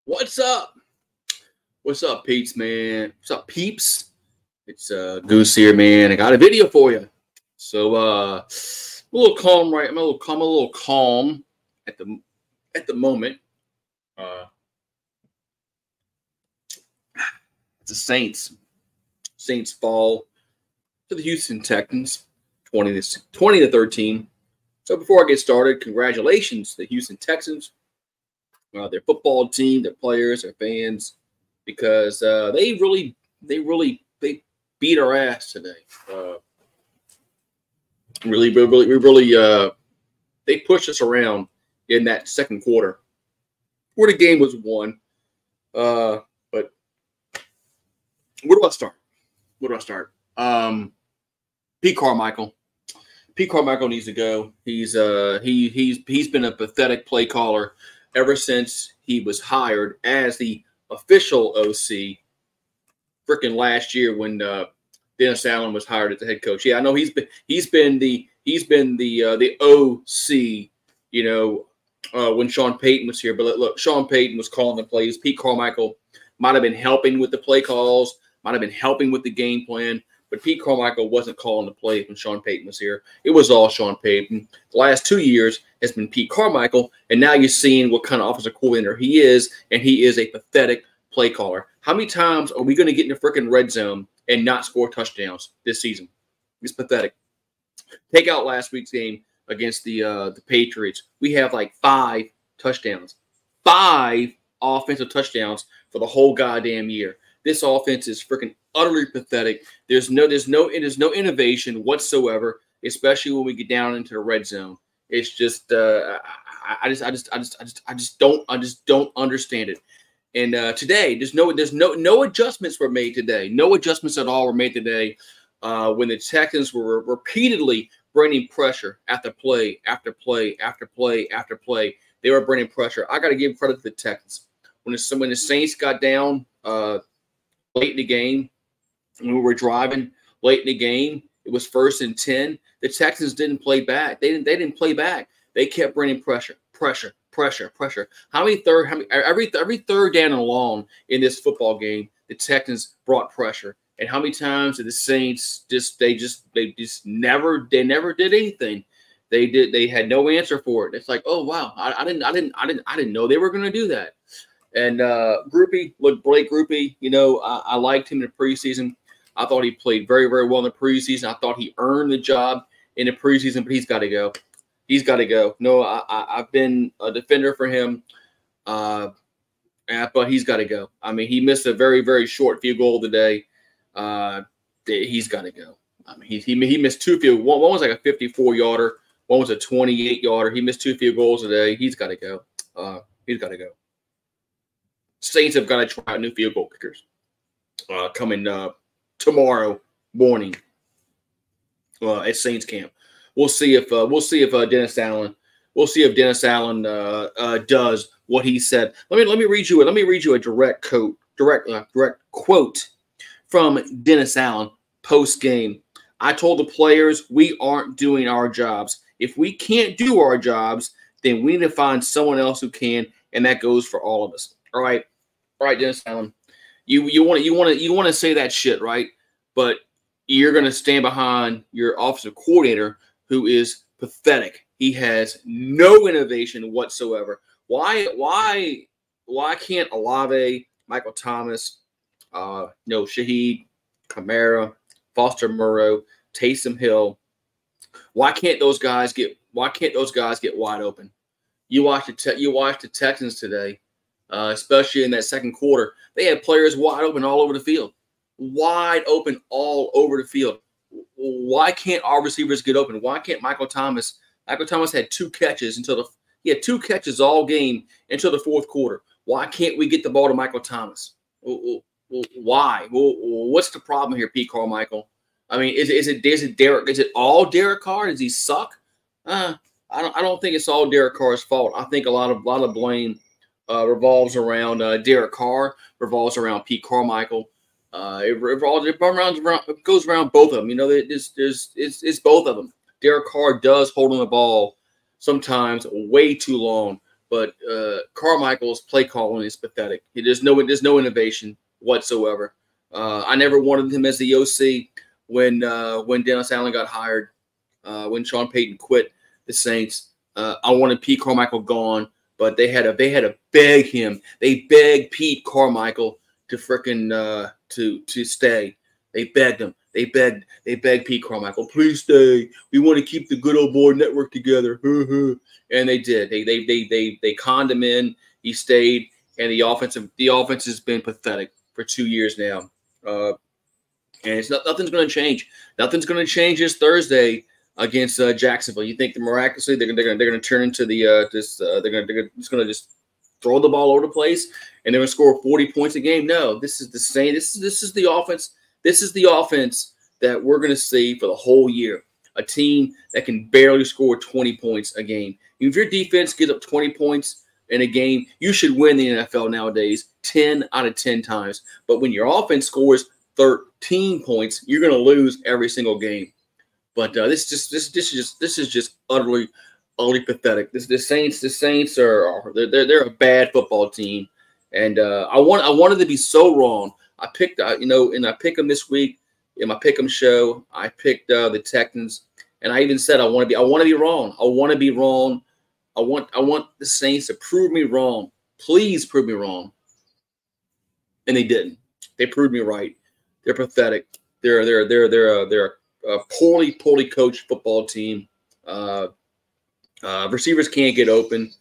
What's up? What's up, peeps, man? What's up, peeps? It's Goose here, man. I got a video for you. So I'm a little calm, right? I'm a little calm at the moment. The Saints fall to the Houston Texans, 20-13. So before I get started, congratulations to the Houston Texans, their football team, their players, their fans, because they beat our ass today. They pushed us around in that second quarter, where the game was won. But where do I start? Pete Carmichael. Pete Carmichael needs to go. He's been a pathetic play caller ever since he was hired as the official OC. Freaking last year when Dennis Allen was hired as the head coach. Yeah, I know he's been the OC. When Sean Payton was here. But look, Sean Payton was calling the plays. Pete Carmichael might have been helping with the play calls, might have been helping with the game plan. But Pete Carmichael wasn't calling the play when Sean Payton was here. It was all Sean Payton. The last 2 years has been Pete Carmichael, and now you're seeing what kind of offensive coordinator he is, and he is a pathetic play caller. How many times are we going to get in the freaking red zone and not score touchdowns this season? It's pathetic. Take out last week's game against the Patriots. We have like 5 touchdowns. 5 offensive touchdowns for the whole goddamn year. This offense is freaking utterly pathetic. There's no innovation whatsoever, especially when we get down into the red zone. It's just I just don't understand it. And today, there's no adjustments were made today. No adjustments at all were made today when the Texans were repeatedly bringing pressure after play after play after play after play. They were bringing pressure. I got to give credit to the Texans. When the Saints got down late in the game, when we were driving late in the game, it was 1st and 10. The Texans didn't play back. They didn't play back. They kept bringing pressure. Every third down and long in this football game, the Texans brought pressure. And how many times did the Saints they never did anything? They had no answer for it. It's like, oh wow, I didn't know they were going to do that. And Blake Grupe, I liked him in the preseason. I thought he played very, very well in the preseason. I thought he earned the job in the preseason, but he's got to go. He's got to go. No, I've been a defender for him, but he's got to go. I mean, he missed a very, very short field goal today. He's got to go. I mean, he missed 2 field. One was like a 54-yarder. One was a 28-yarder. He missed 2 field goals today. He's got to go. He's got to go. Saints have got to try out new field goal kickers coming tomorrow morning at Saints camp. We'll see if Dennis Allen does what he said. Let me read you a direct quote from Dennis Allen post game. I told the players we aren't doing our jobs. If we can't do our jobs, then we need to find someone else who can, and that goes for all of us. All right, Dennis Allen. You want to say that shit, right? But you're going to stand behind your offensive coordinator, who is pathetic. He has no innovation whatsoever. Why can't Olave, Michael Thomas, Shaheed, Kamara, Foster Moreau, Taysom Hill? Why can't those guys get wide open? You watch the Texans today, especially in that second quarter. They had players wide open all over the field. Wide open all over the field. Why can't our receivers get open? Why can't Michael Thomas? Michael Thomas had 2 catches he had 2 catches all game until the fourth quarter. Why can't we get the ball to Michael Thomas? Why? What's the problem here, Pete Carmichael? I mean, is it Derek? Is it all Derek Carr? Does he suck? I don't think it's all Derek Carr's fault. I think a lot of blame revolves around Derek Carr, revolves around Pete Carmichael. It goes around both of them. It's both of them. Derek Carr does hold on the ball sometimes way too long. but Carmichael's play calling is pathetic. There's no innovation whatsoever. I never wanted him as the OC when Dennis Allen got hired, when Sean Payton quit the Saints. I wanted Pete Carmichael gone, but they had to beg him. They begged Pete Carmichael to frickin' to stay. They begged him. They begged Pete Carmichael, please stay. We want to keep the good old boy network together. And they did. They conned him in. He stayed, and the offense has been pathetic for 2 years now. And nothing's going to change. Nothing's going to change this Thursday against Jacksonville. You think that miraculously they're going to turn into the they're going to just throw the ball over the place and they're going to score 40 points a game? No, this is the same. This is the offense. This is the offense that we're going to see for the whole year. A team that can barely score 20 points a game. If your defense gets up 20 points in a game, you should win the NFL nowadays 10 out of 10 times. But when your offense scores 13 points, you're going to lose every single game. But this is just utterly pathetic. The Saints are they're a bad football team, and I wanted to be so wrong. I picked and I picked them this week in my pick'em show. I picked the Texans, and I even said I want to be wrong. I want to be wrong. I want the Saints to prove me wrong. Please prove me wrong. And they didn't. They proved me right. They're pathetic. They're a poorly coached football team. Receivers can't get open.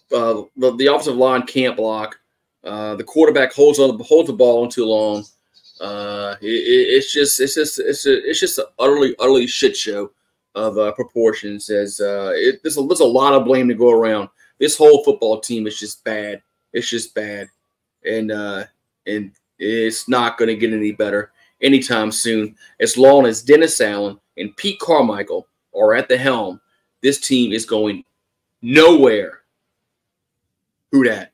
The offensive line can't block. The quarterback holds the ball too long. It's just an utterly shit show of proportions. There's a lot of blame to go around. This whole football team is just bad. It's just bad, and it's not going to get any better anytime soon. As long as Dennis Allen and Pete Carmichael are at the helm, this team is going nowhere. Who dat?